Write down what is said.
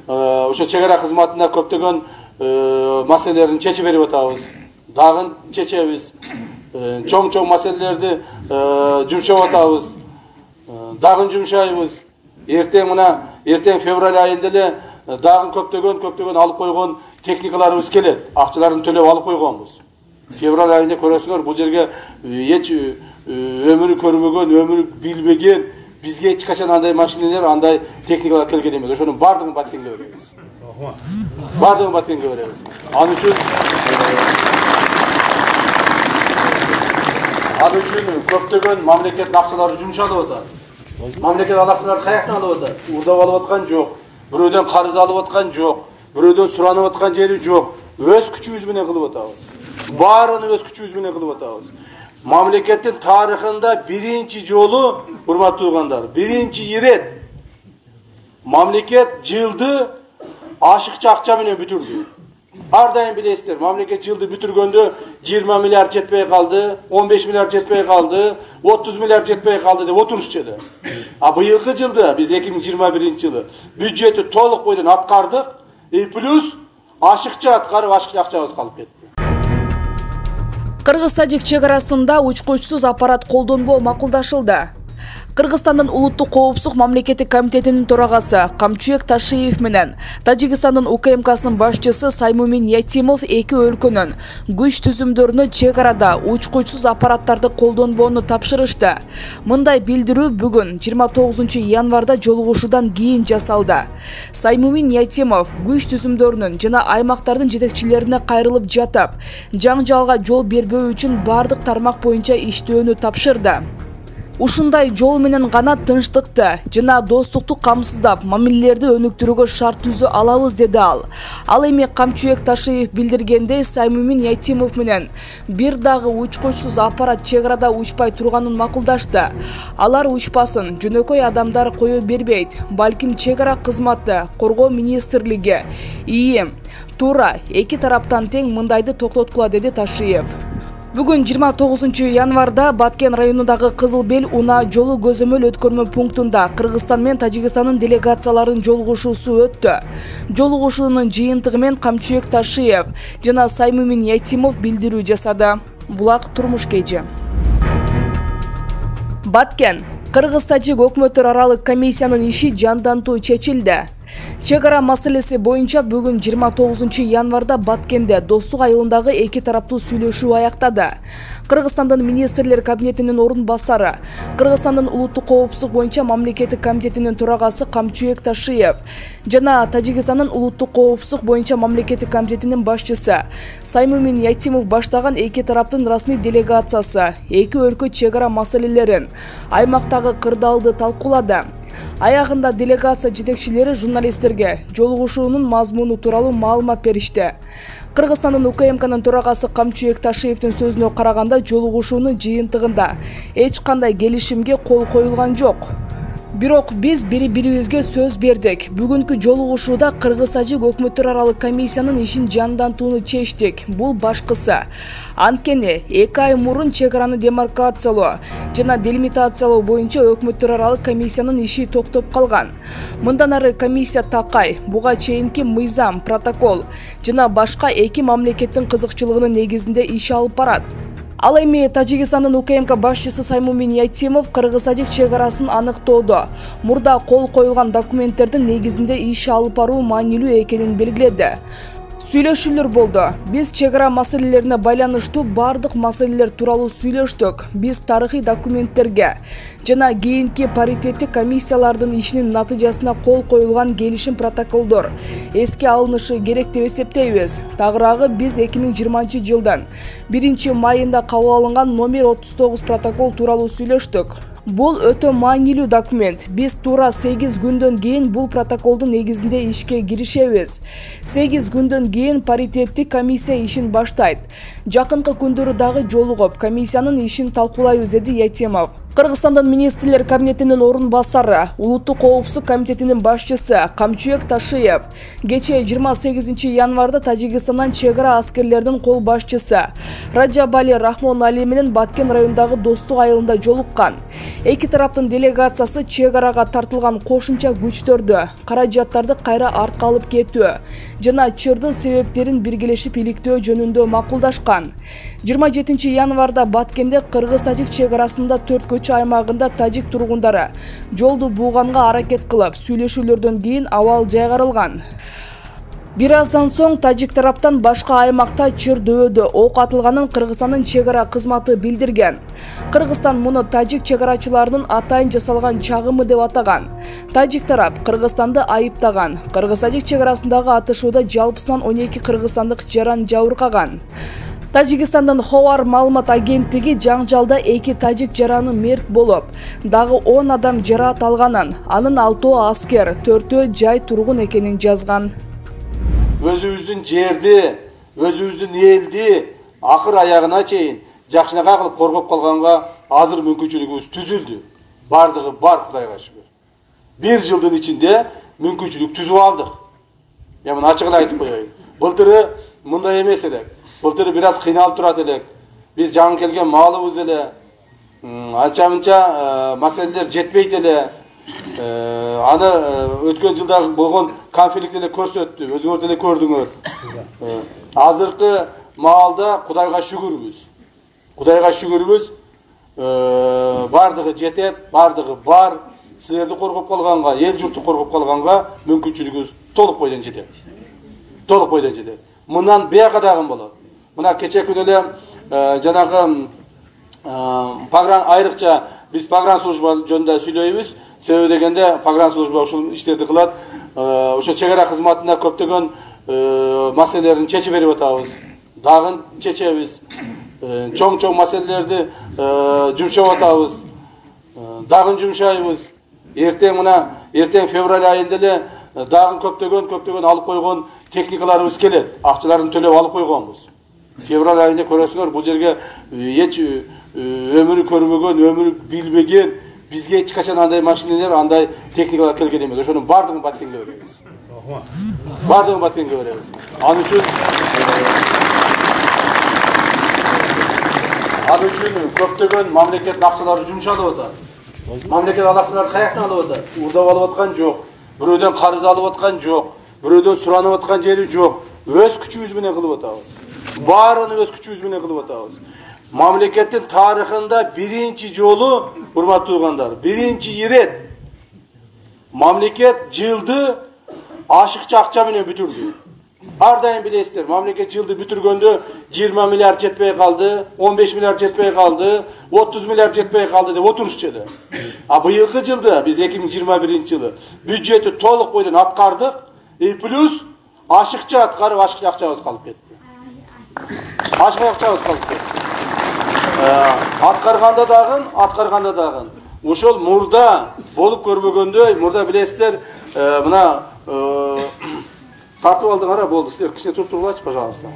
ошо чек ара кызматында көптөгөн маселелерин чечип берип атабыз. Дагы чечебиз. Чоң маселелерди жумшап атабыз. Дагы жумшайбыз. Эртең февраль айында эле дагы көптөгөн алып койгон техникаларыбыз келет. Акчаларын төлөп алып койгонбуз. Февраль айында көрөсүңөр, бул жерге эч өмүрү көрмөгөн, өмүрү билбеген, бизге эч качан андай машиналар, андай техникалар келген эмес. Ошонун бардыгын Баткенге беребиз. Бардыгын Баткенге беребиз. Ал үчүн көптөгөн мамлекеттин акчалары жумшалып атат. Мамлекет ал акчаларды каяктан алып атат? Урдап алып аткан жок. Бирөөдөн карыз алып аткан жок. Бирөөдөн суранып аткан жери жок. Өз күчүбүз менен кылып атабыз. Баарын өз күчүбүз менен кылып атабыз. Мамлекеттин тарыхында биринчи жолу, урматтуу туугандар, биринчи ирет мамлекет жылды ашыкча акча менен бүтүрдү. Ар дайым билесиздер, мамлекет жылды бүтүргөндө 20 миллиард жетпей калды, 15 миллиард жетпей калды, 30 миллиард жетпей калды деп отурушчу эди. А быйылкы жылды биз 2021-жылы бюджетти толук бойдон аткардык, плюс ашыкча аткарып, ашыкча акчабыз калып кетти. Кыргыз-тажик чек арасында учкучсуз аппарат колдонбоо макулдашылды. Кыргызстандын улуттук коопсуздук мамлекеттик комитетинин төрагасы Камчуек Ташиев менен Тажикстандын УКМКсынын башчысы Саймумин Ятимов эки өлкөнүн күч түзүмдөрүнө чек арада учкучсуз аппараттарды колдонбоону тапшырышты. Мындай билдирүү бүгүн 29 январда жолугушуудан кийин жасалды. Саймумин Ятимов күч түзүмдөрүнүн жана аймактардын жетекчилерине кайрылып жатып, жаңжалга жол бербөө үчүн бардык тармак боюнча иштөөнү тапшырды. Ушундай жол менен гана тынчтыкты жана достукту камсыздап, мамилелерди өнүктүрүүгө шарт түзө алабыз, деди ал. Ал эми Камчуек Ташиев билдиргендей, Саймумин Ятимов менен бир дагы учкучсуз аппарат чек арада учпай турганын макулдашты. Алар учпасын жөнөкөй адамдар кое бербейт, балким чек ара кызматы, коргоо министрлиги, ИИМ, туура эки тараптан тең мындайды токтоткула, деди Ташиев. Бүгүн 29 январда Баткен районундагы Кызыл Бел унаа жолу көзөмөл өткөрмө пунктунда Кыргызстан менен Тажикстандын делегацияларынын жолугушуусу өттү. Жолугушуунун жыйынтыгы менен Камчуек Ташиев жана Саймумин Ятимов билдирүү жасады. Булак турмуш кежи. Баткен Кыргыз-Тажик өкмөттөр аралык комиссиянын иши жандантуу чечилди. Чек ара маселеси боюнча бүгүн 29 январда Баткенде достук айылындагы эки тараптуу сүйлөшүү аяктады. Кыргызстандын министрлер кабинетинин орун басары, Кыргызстандын улуттук коопсуздук боюнча мамлекеттик комитетинин төрагасы Камчуек Ташиев жана Тажикстандын улуттук коопсуздук боюнча мамлекеттик комитетинин башчысы Саймумин Ятимов баштаган эки тараптын расмий делегациясы эки өлкө чек ара маселелерин, аймактагы кырдаалды талкуулады. Аягында делегация жетекчилери журналисттерге жолугушуунун мазмуну тууралуу маалымат беришти. Кыргызстандын УКМКнын төрагасы Камчуек Ташиевдин сөзүнө караганда, жолугушуунун жыйынтыгында эч кандай келишимге кол коюлган жок. Бирок биз бири-бирибизге сөз бердик. Бүгүнкү жолугушууда Кыргыз-Тажик өкмөттөр аралык комиссиянын ишин жандантууну чечтик. Бул башкысы. Анткени 2 ай мурун чек араны демаркациялоо жана делимитациялоо боюнча өкмөттөр аралык комиссиянын иши токтоп калган. Мындан ары комиссия такай, буга чейинки мыйзам, протокол жана башка эки мамлекеттин кызыкчылыгынын негизинде иш алып барат. Ал эми Тажикстандын УКМК башчысы Саймумин Ятимов Кыргыз-Тажик чек арасын аныктоодо мурда кол коюлган документтердин негизинде иш алып баруу маанилүү экенин белгиледи. Сүйлөшүүлөр болду. Биз чек ара маселелерине байланыштуу бардык маселелер тууралуу сүйлөштүк. Биз тарыхый документтерге жана кийинки паритеттик комиссиялардын ишинин натыйжасына кол коюлган келишим протоколдор эске алынышы керек деп эсептейбиз. Тагыраагы биз 2020-жылдын 1-майында кабыл алынган номер 39 протокол тууралуу сүйлөштүк. Бул өтө маанилүү документ. Биз туура 8 күндөн кийин бул протоколдун негизинде ишке киришебиз. 8 күндөн кийин паритеттик комиссия ишин баштайт. Жакынкы күндөрү дагы жолугуп, комиссиянын ишин талкуулайбыз, деди Ятимов. Кыргызстандын министрлер кабинетинин орун басары, Улуттук коопсуздук комитетинин башчысы Камчуек Ташиев кече 28 январда Тажикстандан чек ара аскерлердин кол башчысы Раджабали Рахмон Али менен Баткен районундагы Достук айылында жолуккан. Эки тараптын делегациясы чек арага тартылган кошумча күчтөрдү, каражаттарды кайра артка алып кетүү жана чырдын себептерин биргелешип иликтөө жөнүндө макулдашкан. 27 январда Баткенде Кыргыз-Тажик чек арасында 4 көчө аймагында тажик тургундары жолду бууганга аракет кылып, сүйлөшүүлөрдөн кийин абал жайгарылган. Бир аздан соң тажик тараптан башка аймакта чыр дөбөдө ок атылганын Кыргызстандын чек ара кызматы билдирген. Кыргызстан муну тажик чек арачыларынын атайын жасалган чагымы деп атаган. Тажик тарап Кыргызстанды айыптаган. Кыргыз-Тажик чек арасындагы атышууда жалпысынан 12 кыргызстандык жаран жабыркаган. Тажикстандын Ховар маалымат агенттиги жаңжалда 2 тажик жараны мерт болуп, дагы 10 адам жараат алганын, анын 6 аскер, 4 жай тургун экенин жазган. Өзүбүздүн жерди, өзүбүздүн элди акыр аягына чейин жакшынака кылып коргоп калганга азыр мүмкүнчүлүгүбүз түзүлдү. Бардыгы бар, Кудайга шүгүр. 1 жылдын ичинде мүмкүнчүлүк түзүп алдык. Мен муну ачык айтып коеюн. Былтыры мындай эмес элек. Былтыры бир аз кыйналып турат элек. Биз жаңы келген маалыбыз эле. Анча-мынча маселелер жетпейт эле. Аны өткөн жылда болгон конфликт эле көрсөттү. Өзүңөр деле көрдүңөр. Азыркы маалда Кудайга шүгүрбүз. Кудайга шүгүрбүз. Бардыгы жетет, бардыгы бар. Силерди коргоп калганга, эл журтту коргоп калганга мүмкүнчүлүгүбүз толук бойдон жетет. Толук бойдон жетет. Мындан бияка дагы болот. Мына кече күнү эле жанагы айрыкча биз погран служба жөнүндө сүйлөйбүз. Себеби дегенде погран служба ушул иштерди кылат. Ошо чек ара кызматына көптөгөн маселелерин чечип берип атабыз. Дагы чечебиз. Чоң маселелерди жумшап атабыз. Дагы жумшайбыз. Эртең февраль айында эле дагы көптөгөн алып койгон техникаларыбыз келет. Акчаларын төлөп алып койгонбуз. Февраль айында көрөсүңөр, бул жерге эч өмүрү көрбөгөн, өмүрү билбеген, бизге эч качан андай машиналар, андай техникалар келген эмес. Ошонун бардыгын Баткенге беребиз. Бардыгын Баткенге беребиз. Ал үчүн көптөгөн мамлекеттин акчалары жумшалып атат. Мамлекет ал акчаларды каяктан алып атат? Урдап алып аткан жок. Бирөөдөн карыз алып аткан жок. Бирөөдөн суранып аткан жери жок. Өз күчүбүз менен кылып атабыз. Баарын өз күчүбүз менен кылып атабыз. Мамлекеттин тарыхында биринчи жолу, урматтуу угандар, биринчи ирет мамлекет жылды ашыкча акча менен бүтүрдү. Ар дайым билесиздер, мамлекет жылды бүтүргөндө 20 миллиард жетпей калды, 15 миллиард жетпей калды, 30 миллиард жетпей калды деп отурушчу эле. А быйылкы жылда биз 2021-жылы бюджетти толук бойдон аткардык, плюс ашыкча аткарып, ашыкча акчабыз калып кетти. Ашыкча акчабыз калып кетти. Аткарганда дагы ошол мурда болуп көрбөгөндөй, мурда билесиздер, мына тартып алдыңар, болду. Силер кичине туруп тургулачы, пожалуйста.